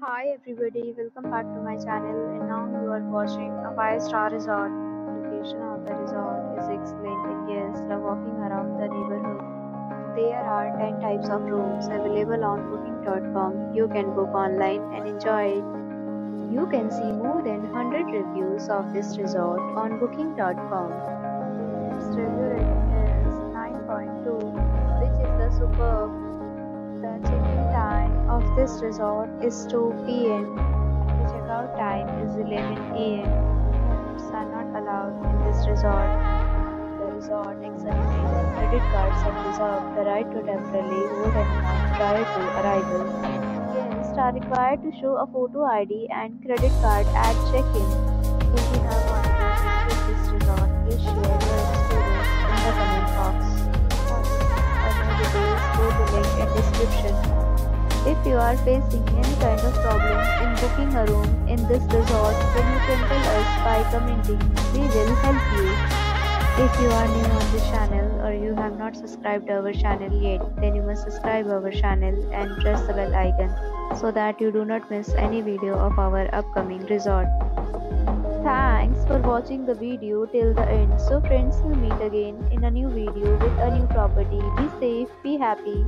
Hi everybody, welcome back to my channel, and now you are watching a 5-star resort. Location of the resort is excellent and guests love walking around the neighborhood. There are 10 types of rooms available on booking.com. You can book online and enjoy it. You can see more than 100 reviews of this resort on booking.com. Its review rating is 9.2, which is the superb. The check-in time of this resort is 2 p.m. and the checkout time is 11 a.m. Pets are not allowed in this resort. The resort accepts major credit cards and reserves the right to temporarily hold an amount prior to arrival. Guests are required to show a photo ID and credit card at check-in. If you have already visited this resort, please share your experience in the comment box. For more details, go to link in description. If you are facing any kind of problem in booking a room in this resort, then you can tell us by commenting. We will help you. If you are new on this channel or you have not subscribed our channel yet, then you must subscribe our channel and press the bell icon so that you do not miss any video of our upcoming resort. Thanks for watching the video till the end. So friends, we'll meet again in a new video with a new property. Be safe, be happy.